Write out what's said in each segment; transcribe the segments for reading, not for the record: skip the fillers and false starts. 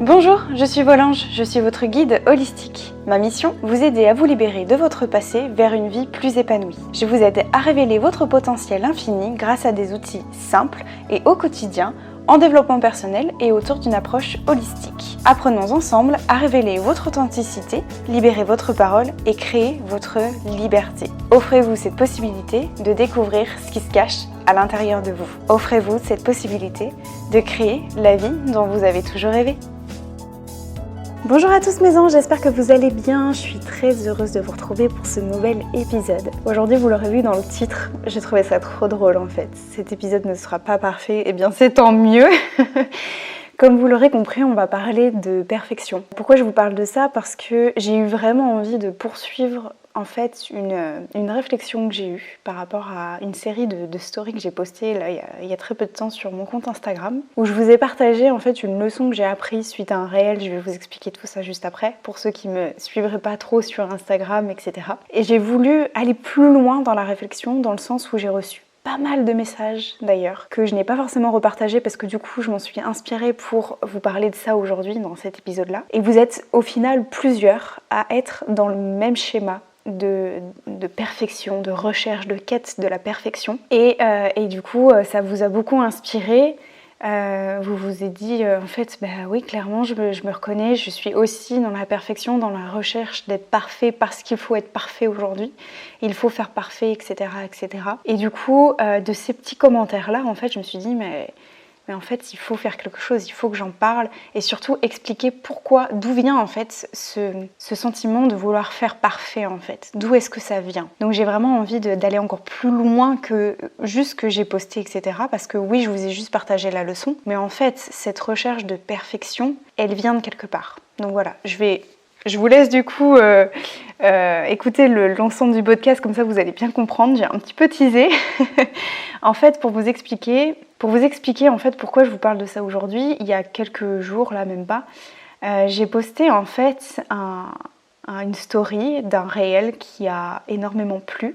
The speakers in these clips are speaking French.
Bonjour, je suis Volange, je suis votre guide holistique. Ma mission, vous aider à vous libérer de votre passé vers une vie plus épanouie. Je vous aide à révéler votre potentiel infini grâce à des outils simples et au quotidien, en développement personnel et autour d'une approche holistique. Apprenons ensemble à révéler votre authenticité, libérer votre parole et créer votre liberté. Offrez-vous cette possibilité de découvrir ce qui se cache à l'intérieur de vous. Offrez-vous cette possibilité de créer la vie dont vous avez toujours rêvé. Bonjour à tous mes anges, j'espère que vous allez bien. Je suis très heureuse de vous retrouver pour ce nouvel épisode. Aujourd'hui, vous l'aurez vu dans le titre, j'ai trouvé ça trop drôle en fait. Cet épisode ne sera pas parfait, et bien c'est tant mieux. Comme vous l'aurez compris, on va parler de perfection. Pourquoi je vous parle de ça? Parce que j'ai eu vraiment envie de poursuivre en fait une réflexion que j'ai eue par rapport à une série de stories que j'ai postées là, il y a très peu de temps sur mon compte Instagram, où je vous ai partagé en fait une leçon que j'ai apprise suite à un réel. Je vais vous expliquer tout ça juste après, pour ceux qui me suivraient pas trop sur Instagram, etc. Et j'ai voulu aller plus loin dans la réflexion, dans le sens où j'ai reçu pas mal de messages d'ailleurs, que je n'ai pas forcément repartagé parce que du coup je m'en suis inspirée pour vous parler de ça aujourd'hui dans cet épisode-là. Et vous êtes au final plusieurs à être dans le même schéma de perfection, de recherche, de quête de la perfection. Et du coup ça vous a beaucoup inspiré. Vous vous êtes dit en fait bah oui, clairement je me reconnais, je suis aussi dans la perfection, dans la recherche d'être parfait, parce qu'il faut être parfait aujourd'hui, il faut faire parfait, etc. Et du coup de ces petits commentaires là en fait je me suis dit mais en fait il faut faire quelque chose, il faut que j'en parle, et surtout expliquer pourquoi, d'où vient en fait ce sentiment de vouloir faire parfait en fait, d'où est-ce que ça vient. Donc j'ai vraiment envie d'aller encore plus loin que juste ce que j'ai posté, etc. Parce que oui, je vous ai juste partagé la leçon, mais en fait cette recherche de perfection, elle vient de quelque part. Donc voilà, je vous laisse du coup écouter l'ensemble du podcast, comme ça vous allez bien comprendre. J'ai un petit peu teasé. En fait, pour vous expliquer en fait pourquoi je vous parle de ça aujourd'hui, il y a quelques jours, là même pas, j'ai posté en fait une story d'un réel qui a énormément plu,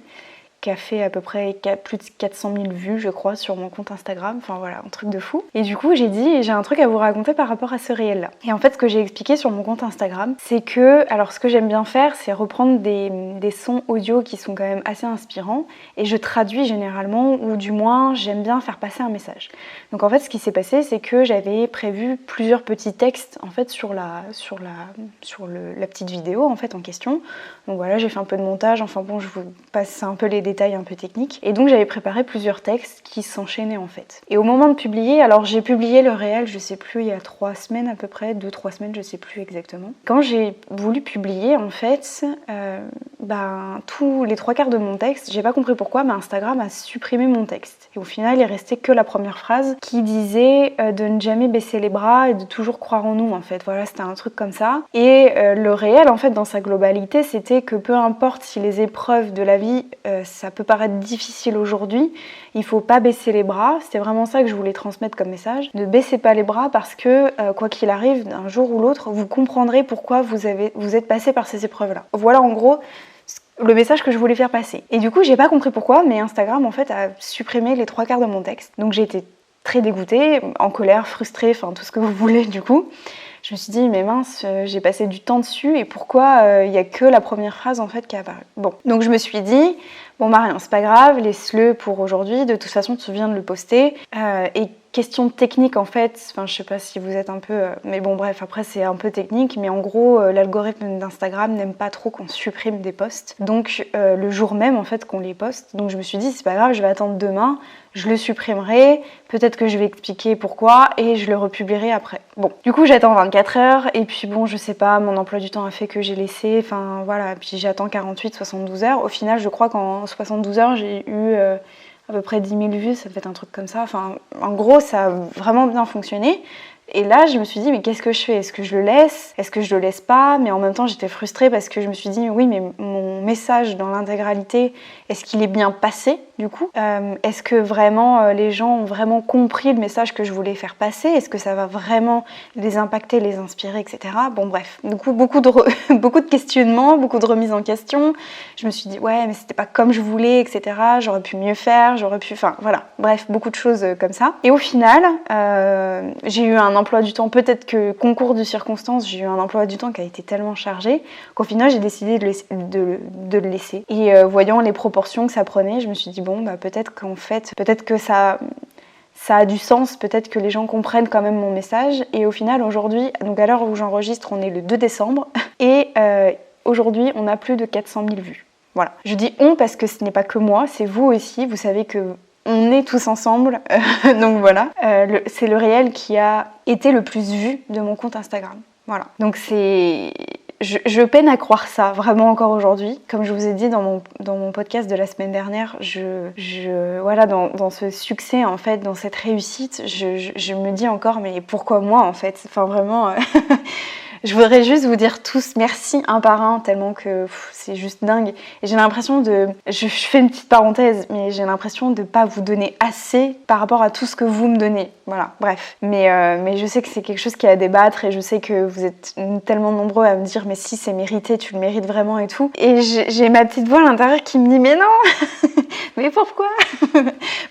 qui a fait à peu près plus de 400 000 vues je crois sur mon compte Instagram, enfin voilà, un truc de fou. Et du coup j'ai dit j'ai un truc à vous raconter par rapport à ce réel là. Et en fait ce que j'ai expliqué sur mon compte Instagram, c'est que, alors ce que j'aime bien faire, c'est reprendre des sons audio qui sont quand même assez inspirants, et je traduis généralement, ou du moins j'aime bien faire passer un message. Donc en fait ce qui s'est passé, c'est que j'avais prévu plusieurs petits textes en fait sur la petite vidéo en fait en question. Donc voilà, j'ai fait un peu de montage, enfin bon, je vous passe un peu les détails un peu techniques. Et donc j'avais préparé plusieurs textes qui s'enchaînaient en fait. Et au moment de publier, alors j'ai publié le réel, je sais plus, il y a 3 semaines à peu près, 2-3 semaines, je sais plus exactement. Quand j'ai voulu publier en fait, tous les 3/4 de mon texte, j'ai pas compris pourquoi, mais Instagram a supprimé mon texte. Et au final, il restait que la première phrase qui disait de ne jamais baisser les bras et de toujours croire en nous en fait. Voilà, c'était un truc comme ça. Et le réel en fait dans sa globalité, c'était que peu importe si les épreuves de la vie ça peut paraître difficile aujourd'hui, il faut pas baisser les bras. C'était vraiment ça que je voulais transmettre comme message. Ne baissez pas les bras, parce que quoi qu'il arrive, d'un jour ou l'autre, vous comprendrez pourquoi vous êtes passé par ces épreuves-là. Voilà en gros le message que je voulais faire passer. Et du coup, j'ai pas compris pourquoi, mais Instagram en fait a supprimé les 3/4 de mon texte. Donc j'ai été très dégoûtée, en colère, frustrée, enfin tout ce que vous voulez du coup. Je me suis dit mais mince, j'ai passé du temps dessus, et pourquoi il y a que la première phrase en fait qui est apparue. Bon, donc je me suis dit bon Marion, c'est pas grave, laisse-le pour aujourd'hui, de toute façon tu viens de le poster. Et question technique en fait, enfin je sais pas si vous êtes un peu, mais bon bref, après c'est un peu technique, mais en gros l'algorithme d'Instagram n'aime pas trop qu'on supprime des posts, donc le jour même en fait qu'on les poste. Donc je me suis dit c'est pas grave, je vais attendre demain, je le supprimerai, peut-être que je vais expliquer pourquoi, et je le republierai après. Bon, du coup j'attends 24 heures, et puis bon je sais pas, mon emploi du temps a fait que j'ai laissé, enfin voilà, puis j'attends 48-72 heures. Au final je crois qu'en 72 heures j'ai eu à peu près 10 000 vues, ça fait être un truc comme ça. Enfin, en gros, ça a vraiment bien fonctionné. Et là, je me suis dit, mais qu'est-ce que je fais? Est-ce que je le laisse? Est-ce que je le laisse pas? Mais en même temps, j'étais frustrée parce que je me suis dit, oui, mais mon message dans l'intégralité, est-ce qu'il est bien passé du coup? Est-ce que vraiment les gens ont vraiment compris le message que je voulais faire passer? Est-ce que ça va vraiment les impacter, les inspirer, etc. Bon, bref, du coup, beaucoup de questionnements, beaucoup de remises en question. Je me suis dit, ouais, mais c'était pas comme je voulais, etc. J'aurais pu mieux faire, enfin, voilà. Bref, beaucoup de choses comme ça. Et au final, j'ai eu un emploi du temps, peut-être que concours de circonstances, j'ai eu un emploi du temps qui a été tellement chargé qu'au final j'ai décidé de le laisser. Et voyant les proportions que ça prenait, je me suis dit bon, peut-être qu'en fait, peut-être que ça a du sens, peut-être que les gens comprennent quand même mon message. Et au final, aujourd'hui, donc à l'heure où j'enregistre, on est le 2 décembre, et aujourd'hui, on a plus de 400 000 vues. Voilà. Je dis on parce que ce n'est pas que moi, c'est vous aussi. Vous savez que on est tous ensemble, donc voilà. C'est le réel qui a été le plus vu de mon compte Instagram. Voilà. Donc je peine à croire ça, vraiment encore aujourd'hui. Comme je vous ai dit dans mon podcast de la semaine dernière, voilà, dans ce succès, en fait, dans cette réussite, je me dis encore, mais pourquoi moi, en fait? Enfin, vraiment... Je voudrais juste vous dire tous merci un par un, tellement que c'est juste dingue. Et j'ai l'impression je fais une petite parenthèse, mais j'ai l'impression de pas vous donner assez par rapport à tout ce que vous me donnez. Voilà, bref. Mais je sais que c'est quelque chose qui est à débattre et je sais que vous êtes tellement nombreux à me dire mais si c'est mérité, tu le mérites vraiment et tout. Et j'ai ma petite voix à l'intérieur qui me dit mais non mais pourquoi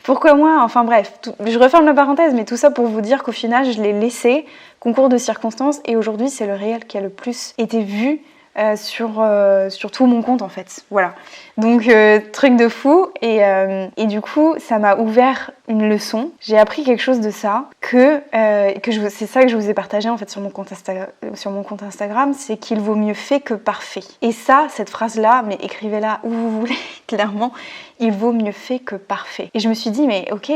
pourquoi moi? Enfin bref, je referme la parenthèse, mais tout ça pour vous dire qu'au final je l'ai laissé, concours de circonstances, et aujourd'hui c'est le réel qui a le plus été vu sur tout mon compte en fait. Voilà. Donc truc de fou, et du coup ça m'a ouvert une leçon. J'ai appris quelque chose de ça, c'est ça que je vous ai partagé en fait sur mon compte Instagram, c'est qu'il vaut mieux fait que parfait. Et ça, cette phrase-là, mais écrivez-la où vous voulez, clairement, il vaut mieux fait que parfait. Et je me suis dit, mais ok,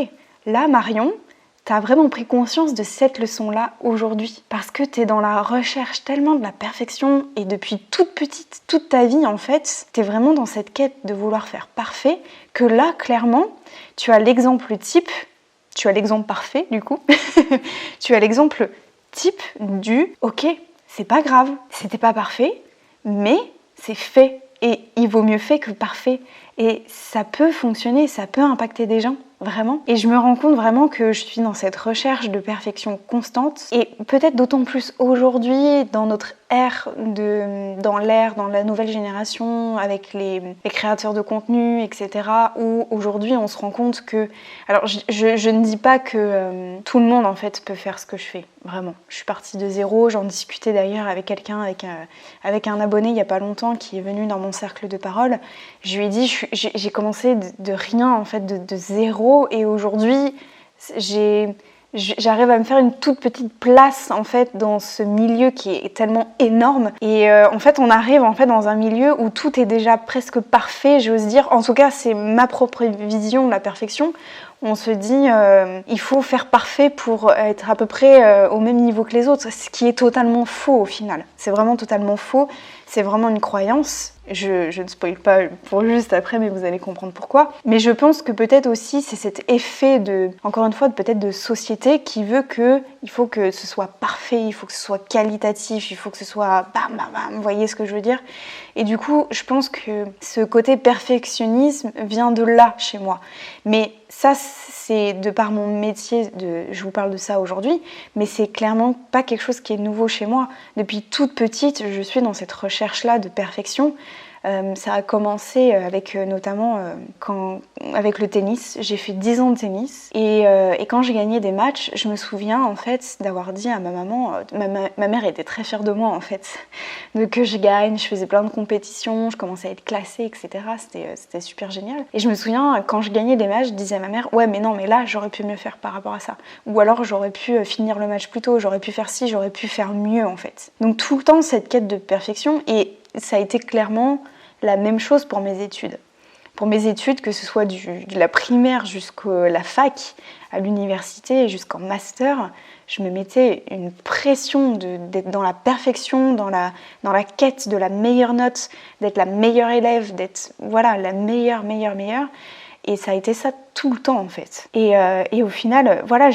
là Marion, t'as vraiment pris conscience de cette leçon-là aujourd'hui, parce que t'es dans la recherche tellement de la perfection, et depuis toute petite, toute ta vie en fait, t'es vraiment dans cette quête de vouloir faire parfait, que là, clairement, tu as l'exemple type, tu as l'exemple parfait du coup, tu as l'exemple type du « ok, c'est pas grave, c'était pas parfait, mais c'est fait, et il vaut mieux fait que parfait ». Et ça peut fonctionner, ça peut impacter des gens, vraiment. Et je me rends compte vraiment que je suis dans cette recherche de perfection constante. Et peut-être d'autant plus aujourd'hui, dans notre ère, dans la nouvelle génération, avec les créateurs de contenu, etc. Où aujourd'hui on se rend compte que... Alors je ne dis pas que tout le monde en fait peut faire ce que je fais, vraiment. Je suis partie de zéro, j'en discutais d'ailleurs avec quelqu'un, avec un abonné il n'y a pas longtemps qui est venu dans mon cercle de parole. Je lui ai dit, j'ai commencé de rien en fait, de zéro, et aujourd'hui j'arrive à me faire une toute petite place en fait dans ce milieu qui est tellement énorme, et en fait on arrive en fait dans un milieu où tout est déjà presque parfait, j'ose dire. En tout cas c'est ma propre vision de la perfection. On se dit il faut faire parfait pour être à peu près au même niveau que les autres, ce qui est totalement faux au final. C'est vraiment totalement faux, c'est vraiment une croyance. Je ne spoil pas pour juste après, mais vous allez comprendre pourquoi. Mais je pense que peut-être aussi c'est cet effet encore une fois, peut-être de société qui veut il faut que ce soit parfait, il faut que ce soit qualitatif, il faut que ce soit bam bam bam, vous voyez ce que je veux dire? Et du coup, je pense que ce côté perfectionnisme vient de là chez moi. Mais ça, c'est de par mon métier, je vous parle de ça aujourd'hui, mais c'est clairement pas quelque chose qui est nouveau chez moi. Depuis toute petite, je suis dans cette recherche-là de perfection. Ça a commencé avec notamment avec le tennis. J'ai fait 10 ans de tennis, et quand j'ai gagné des matchs, je me souviens en fait d'avoir dit à ma maman, ma mère était très fière de moi en fait, de que je gagne, je faisais plein de compétitions, je commençais à être classée, etc. C'était super génial. Et je me souviens quand je gagnais des matchs, je disais à ma mère, ouais mais non mais là j'aurais pu mieux faire par rapport à ça, ou alors j'aurais pu finir le match plus tôt, j'aurais pu faire ci, j'aurais pu faire mieux en fait. Donc tout le temps cette quête de perfection, et ça a été clairement la même chose pour mes études. Pour mes études, que ce soit de la primaire jusqu'à la fac, à l'université, jusqu'en master, je me mettais une pression d'être dans la perfection, dans la quête de la meilleure note, d'être la meilleure élève, d'être voilà, la meilleure. Et ça a été ça tout le temps en fait. Et au final, voilà,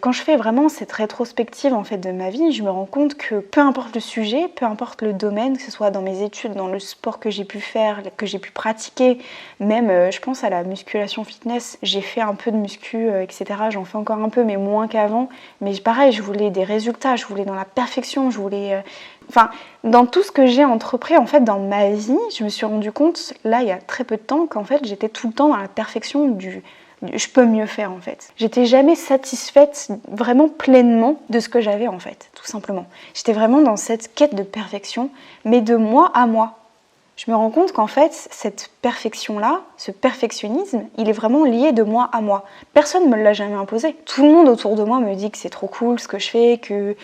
quand je fais vraiment cette rétrospective en fait de ma vie, je me rends compte que peu importe le sujet, peu importe le domaine, que ce soit dans mes études, dans le sport que j'ai pu faire, que j'ai pu pratiquer, même je pense à la musculation fitness, j'ai fait un peu de muscu, etc. J'en fais encore un peu, mais moins qu'avant. Mais pareil, je voulais des résultats, je voulais dans la perfection, je voulais... Enfin, dans tout ce que j'ai entrepris en fait dans ma vie, je me suis rendu compte, là il y a très peu de temps, qu'en fait j'étais tout le temps dans la perfection je peux mieux faire en fait. J'étais jamais satisfaite vraiment pleinement de ce que j'avais en fait, tout simplement. J'étais vraiment dans cette quête de perfection, mais de moi à moi. Je me rends compte qu'en fait, cette perfection-là, ce perfectionnisme, il est vraiment lié de moi à moi. Personne ne me l'a jamais imposé. Tout le monde autour de moi me dit que c'est trop cool ce que je fais, que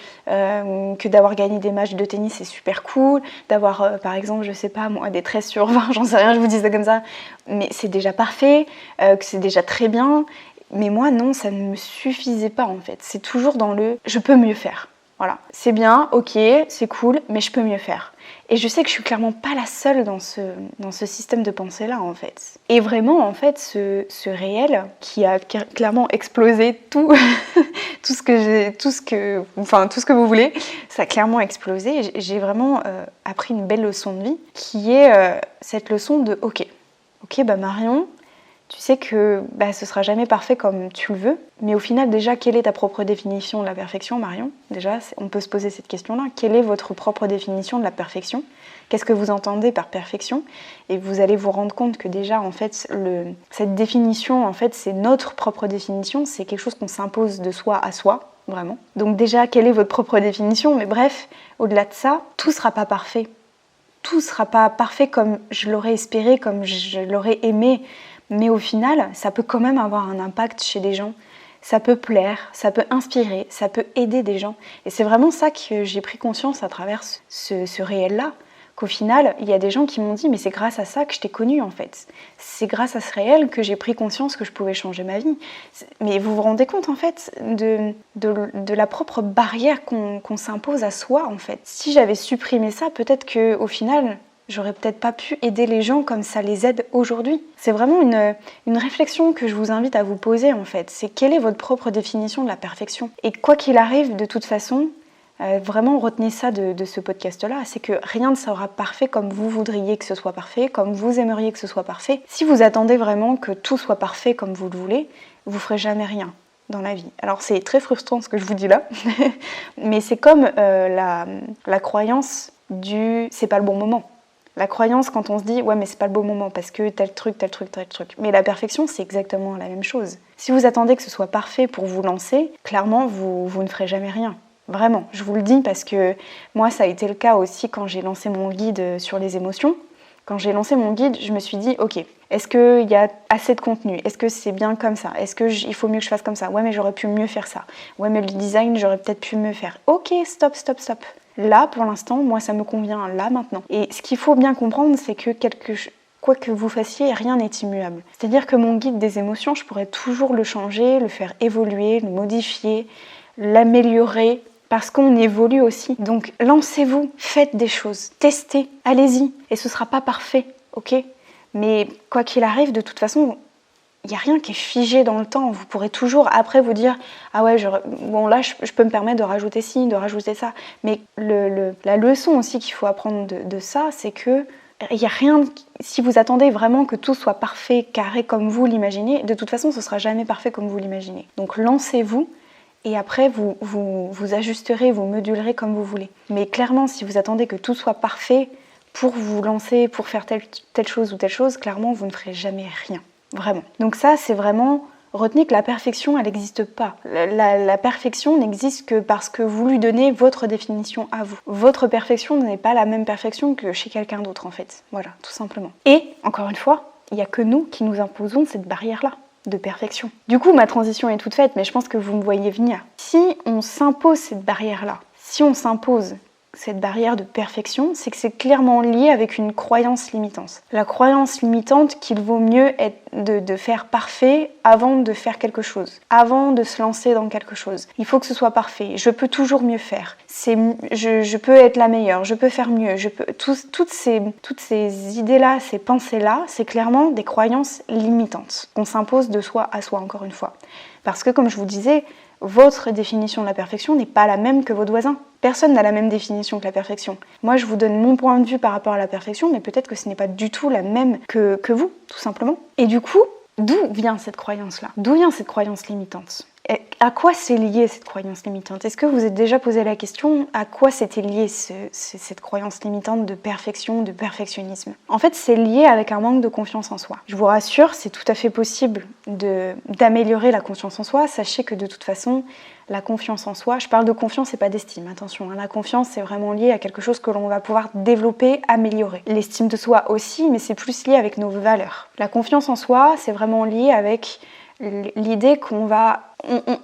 d'avoir gagné des matchs de tennis c'est super cool, d'avoir par exemple, je sais pas moi, des 13/20, j'en sais rien, je vous dis ça comme ça, mais c'est déjà parfait, que c'est déjà très bien. Mais moi non, ça ne me suffisait pas en fait. C'est toujours dans le je peux mieux faire. Voilà, c'est bien, ok, c'est cool, mais je peux mieux faire. Et je sais que je suis clairement pas la seule dans ce système de pensée-là, en fait. Et vraiment, en fait, ce réel qui a clairement explosé tout, tout ce que vous voulez, ça a clairement explosé. J'ai vraiment appris une belle leçon de vie, qui est cette leçon de ok, bah Marion, tu sais que ce sera jamais parfait comme tu le veux, mais au final, déjà, quelle est ta propre définition de la perfection, Marion ? Déjà, on peut se poser cette question-là. Quelle est votre propre définition de la perfection ? Qu'est-ce que vous entendez par perfection ? Et vous allez vous rendre compte que déjà, en fait, cette définition, en fait, c'est notre propre définition, c'est quelque chose qu'on s'impose de soi à soi, vraiment. Donc déjà, quelle est votre propre définition ? Mais bref, au-delà de ça, tout sera pas parfait. Tout sera pas parfait comme je l'aurais espéré, comme je l'aurais aimé. Mais au final, ça peut quand même avoir un impact chez des gens. Ça peut plaire, ça peut inspirer, ça peut aider des gens. Et c'est vraiment ça que j'ai pris conscience à travers ce réel-là. Qu'au final, il y a des gens qui m'ont dit « mais c'est grâce à ça que je t'ai connue en fait. C'est grâce à ce réel que j'ai pris conscience que je pouvais changer ma vie. » Mais vous vous rendez compte en fait de la propre barrière qu'on s'impose à soi en fait. Si j'avais supprimé ça, peut-être qu'au final, j'aurais peut-être pas pu aider les gens comme ça les aide aujourd'hui. C'est vraiment une réflexion que je vous invite à vous poser en fait. C'est quelle est votre propre définition de la perfection ? Et quoi qu'il arrive, de toute façon, vraiment retenez ça de ce podcast-là, c'est que rien ne sera parfait comme vous voudriez que ce soit parfait, comme vous aimeriez que ce soit parfait. Si vous attendez vraiment que tout soit parfait comme vous le voulez, vous ferez jamais rien dans la vie. Alors c'est très frustrant ce que je vous dis là, mais c'est comme la croyance du « c'est pas le bon moment ». La croyance quand on se dit « ouais mais c'est pas le bon moment parce que tel truc. » Mais la perfection c'est exactement la même chose. Si vous attendez que ce soit parfait pour vous lancer, clairement vous ne ferez jamais rien. Vraiment, je vous le dis parce que moi ça a été le cas aussi quand j'ai lancé mon guide sur les émotions. Quand j'ai lancé mon guide, je me suis dit ok, est-ce qu'il y a assez de contenu ? Est-ce que c'est bien comme ça ? Est-ce qu'il faut mieux que je fasse comme ça ? Ouais mais j'aurais pu mieux faire ça. Ouais mais le design j'aurais peut-être pu mieux faire. Ok, stop. Là, pour l'instant, moi, ça me convient, là, maintenant. Et ce qu'il faut bien comprendre, c'est que quoi que vous fassiez, rien n'est immuable. C'est-à-dire que mon guide des émotions, je pourrais toujours le changer, le faire évoluer, le modifier, l'améliorer, parce qu'on évolue aussi. Donc, lancez-vous, faites des choses, testez, allez-y. Et ce ne sera pas parfait, ok ? Mais quoi qu'il arrive, de toute façon, il n'y a rien qui est figé dans le temps. Vous pourrez toujours après vous dire « Ah ouais, bon là, je peux me permettre de rajouter ci, de rajouter ça. » Mais la leçon aussi qu'il faut apprendre de ça, c'est que il n'y a rien... Si vous attendez vraiment que tout soit parfait, carré comme vous l'imaginez, de toute façon, ce ne sera jamais parfait comme vous l'imaginez. Donc lancez-vous et après, vous ajusterez, vous modulerez comme vous voulez. Mais clairement, si vous attendez que tout soit parfait pour vous lancer, pour faire telle chose ou telle chose, clairement, vous ne ferez jamais rien. Vraiment. Donc ça, c'est vraiment... Retenez que la perfection, elle n'existe pas. La perfection n'existe que parce que vous lui donnez votre définition à vous. Votre perfection n'est pas la même perfection que chez quelqu'un d'autre, en fait. Voilà, tout simplement. Et, encore une fois, il n'y a que nous qui nous imposons cette barrière-là de perfection. Du coup, ma transition est toute faite, mais je pense que vous me voyez venir. Si on s'impose cette barrière-là, si on s'impose cette barrière de perfection, c'est que c'est clairement lié avec une croyance limitante. La croyance limitante qu'il vaut mieux être de faire parfait avant de faire quelque chose, avant de se lancer dans quelque chose. Il faut que ce soit parfait, je peux toujours mieux faire, je peux être la meilleure, je peux faire mieux, toutes ces idées-là, ces pensées-là, c'est clairement des croyances limitantes qu'on s'impose de soi à soi, encore une fois. Parce que comme je vous disais, votre définition de la perfection n'est pas la même que votre voisin. Personne n'a la même définition que la perfection. Moi, je vous donne mon point de vue par rapport à la perfection, mais peut-être que ce n'est pas du tout la même que vous, tout simplement. Et du coup, d'où vient cette croyance-là ? D'où vient cette croyance limitante ? À quoi c'est lié cette croyance limitante? Est-ce que vous vous êtes déjà posé la question à quoi c'était lié cette croyance limitante de perfection, de perfectionnisme? En fait, c'est lié avec un manque de confiance en soi. Je vous rassure, c'est tout à fait possible d'améliorer la confiance en soi. Sachez que de toute façon, la confiance en soi, je parle de confiance et pas d'estime, attention, la confiance c'est vraiment lié à quelque chose que l'on va pouvoir développer, améliorer. L'estime de soi aussi, mais c'est plus lié avec nos valeurs. La confiance en soi, c'est vraiment lié avec l'idée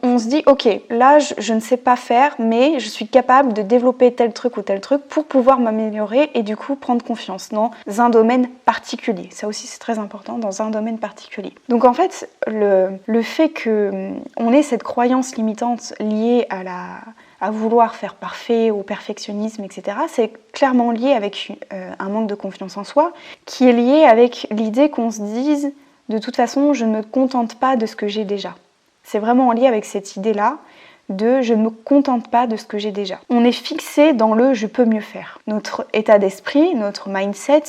on se dit ok, là je ne sais pas faire, mais je suis capable de développer tel truc ou tel truc pour pouvoir m'améliorer et du coup prendre confiance dans un domaine particulier. Ça aussi c'est très important, dans un domaine particulier. Donc en fait, le fait qu'on ait cette croyance limitante liée à vouloir faire parfait, au perfectionnisme, etc., c'est clairement lié avec un manque de confiance en soi, qui est lié avec l'idée qu'on se dise de toute façon, je ne me contente pas de ce que j'ai déjà. C'est vraiment en lien avec cette idée-là de je ne me contente pas de ce que j'ai déjà. On est fixé dans le je peux mieux faire. Notre état d'esprit, notre mindset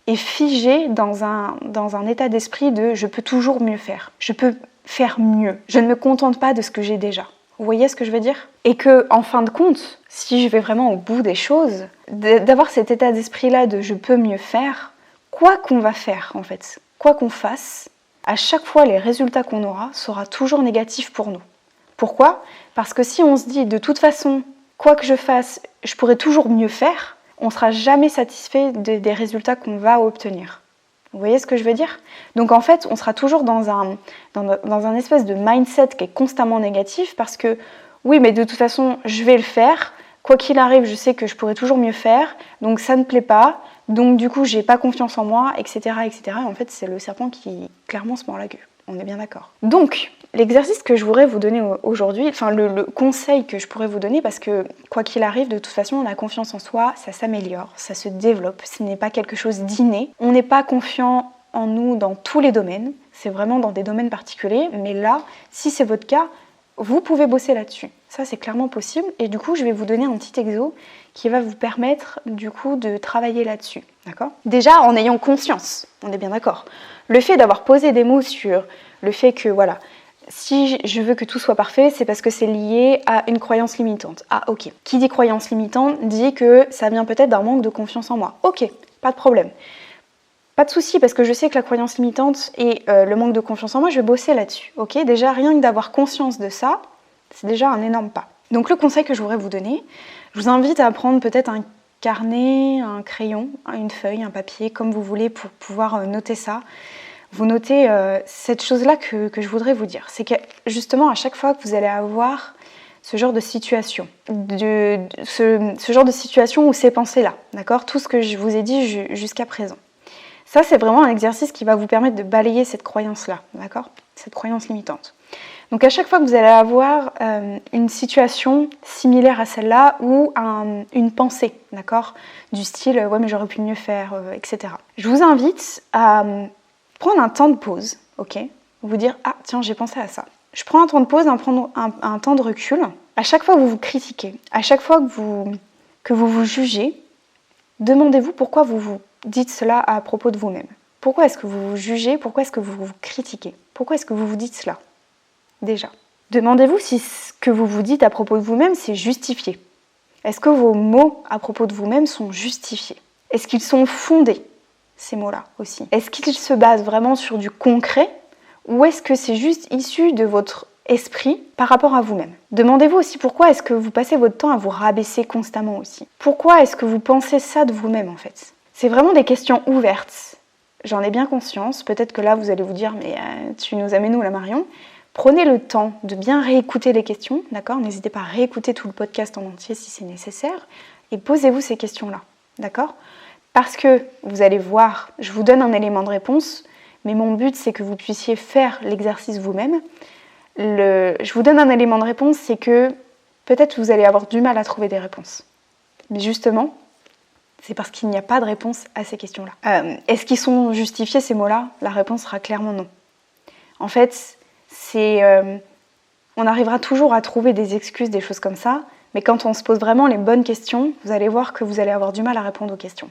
est figé dans un état d'esprit de je peux toujours mieux faire. Je peux faire mieux. Je ne me contente pas de ce que j'ai déjà. Vous voyez ce que je veux dire? Et que, en fin de compte, si je vais vraiment au bout des choses, d'avoir cet état d'esprit-là de je peux mieux faire, quoi qu'on va faire en fait, quoi qu'on fasse, à chaque fois les résultats qu'on aura sera toujours négatif pour nous. Pourquoi? Parce que si on se dit de toute façon, quoi que je fasse, je pourrai toujours mieux faire, on ne sera jamais satisfait des résultats qu'on va obtenir. Vous voyez ce que je veux dire? Donc en fait, on sera toujours dans un espèce de mindset qui est constamment négatif parce que oui, mais de toute façon, je vais le faire. Quoi qu'il arrive, je sais que je pourrai toujours mieux faire. Donc ça ne plaît pas. Donc du coup, j'ai pas confiance en moi, etc., etc. Et en fait, c'est le serpent qui clairement se mord la queue. On est bien d'accord. Donc, l'exercice que je voudrais vous donner aujourd'hui, enfin le conseil que je pourrais vous donner, parce que quoi qu'il arrive, de toute façon, la confiance en soi, ça s'améliore, ça se développe, ce n'est pas quelque chose d'inné. On n'est pas confiant en nous dans tous les domaines, c'est vraiment dans des domaines particuliers, mais là, si c'est votre cas, vous pouvez bosser là-dessus. Ça, c'est clairement possible. Et du coup, je vais vous donner un petit exo qui va vous permettre, du coup, de travailler là-dessus. D'accord ? Déjà, en ayant conscience, on est bien d'accord. Le fait d'avoir posé des mots sur le fait que, voilà, si je veux que tout soit parfait, c'est parce que c'est lié à une croyance limitante. Ah, ok. Qui dit croyance limitante dit que ça vient peut-être d'un manque de confiance en moi. Ok, pas de problème. Pas de souci, parce que je sais que la croyance limitante et le manque de confiance en moi, je vais bosser là-dessus. Ok, déjà, rien que d'avoir conscience de ça, c'est déjà un énorme pas. Donc le conseil que je voudrais vous donner, je vous invite à prendre peut-être un carnet, un crayon, une feuille, un papier, comme vous voulez, pour pouvoir noter ça. Vous notez cette chose-là que je voudrais vous dire. C'est que justement, à chaque fois que vous allez avoir ce genre de situation, ce genre de situation ou ces pensées-là, d'accord ? Tout ce que je vous ai dit jusqu'à présent. Ça, c'est vraiment un exercice qui va vous permettre de balayer cette croyance-là, d'accord ? Cette croyance limitante. Donc à chaque fois que vous allez avoir une situation similaire à celle-là ou une pensée, d'accord ? Du style « ouais mais j'aurais pu mieux faire etc. » Je vous invite à prendre un temps de pause, ok ? Vous dire « ah tiens, j'ai pensé à ça ». Je prends un temps de pause, prendre un temps de recul. À chaque fois que vous vous critiquez, à chaque fois que vous vous jugez, demandez-vous pourquoi vous vous dites cela à propos de vous-même. Pourquoi est-ce que vous vous jugez ? Pourquoi est-ce que vous vous critiquez ? Pourquoi est-ce que vous vous dites cela ? Déjà. Demandez-vous si ce que vous vous dites à propos de vous-même, c'est justifié. Est-ce que vos mots à propos de vous-même sont justifiés ? Est-ce qu'ils sont fondés, ces mots-là aussi ? Est-ce qu'ils se basent vraiment sur du concret ou est-ce que c'est juste issu de votre esprit par rapport à vous-même ? Demandez-vous aussi pourquoi est-ce que vous passez votre temps à vous rabaisser constamment aussi ? Pourquoi est-ce que vous pensez ça de vous-même en fait ? C'est vraiment des questions ouvertes. J'en ai bien conscience. Peut-être que là, vous allez vous dire « mais tu nous amènes où là, Marion ?» Prenez le temps de bien réécouter les questions, d'accord ? N'hésitez pas à réécouter tout le podcast en entier si c'est nécessaire. Et posez-vous ces questions-là, d'accord ? Parce que vous allez voir, je vous donne un élément de réponse, mais mon but c'est que vous puissiez faire l'exercice vous-même. Je vous donne un élément de réponse, c'est que peut-être vous allez avoir du mal à trouver des réponses. Mais justement, c'est parce qu'il n'y a pas de réponse à ces questions-là. Est-ce qu'ils sont justifiés ces mots-là ? La réponse sera clairement non. En fait, on arrivera toujours à trouver des excuses, des choses comme ça, mais quand on se pose vraiment les bonnes questions, vous allez voir que vous allez avoir du mal à répondre aux questions.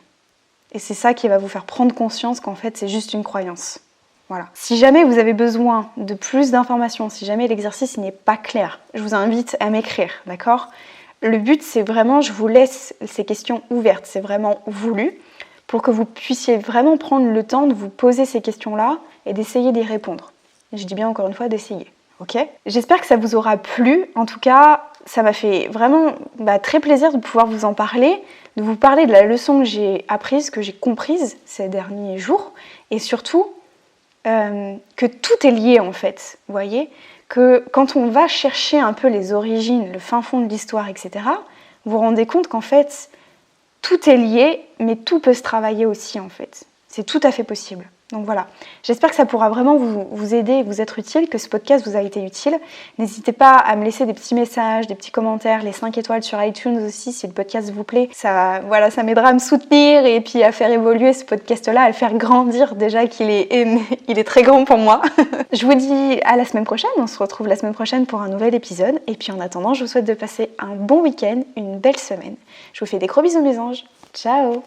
Et c'est ça qui va vous faire prendre conscience qu'en fait c'est juste une croyance. Voilà. Si jamais vous avez besoin de plus d'informations, si jamais l'exercice n'est pas clair, je vous invite à m'écrire, d'accord ? Le but, c'est vraiment, je vous laisse ces questions ouvertes, c'est vraiment voulu, pour que vous puissiez vraiment prendre le temps de vous poser ces questions-là et d'essayer d'y répondre. Je dis bien encore une fois d'essayer, ok ? J'espère que ça vous aura plu. En tout cas, ça m'a fait vraiment très plaisir de pouvoir vous en parler, de vous parler de la leçon que j'ai apprise, que j'ai comprise ces derniers jours, et surtout que tout est lié en fait, vous voyez ? Que quand on va chercher un peu les origines, le fin fond de l'histoire, etc., vous vous rendez compte qu'en fait, tout est lié, mais tout peut se travailler aussi en fait. C'est tout à fait possible. Donc voilà, j'espère que ça pourra vraiment vous aider, vous être utile, que ce podcast vous a été utile. N'hésitez pas à me laisser des petits messages, des petits commentaires, les 5 étoiles sur iTunes aussi si le podcast vous plaît. Ça m'aidera à me soutenir et puis à faire évoluer ce podcast-là, à le faire grandir déjà qu'il est, il est très grand pour moi. Je vous dis à la semaine prochaine, on se retrouve la semaine prochaine pour un nouvel épisode. Et puis en attendant, je vous souhaite de passer un bon week-end, une belle semaine. Je vous fais des gros bisous mes anges. Ciao!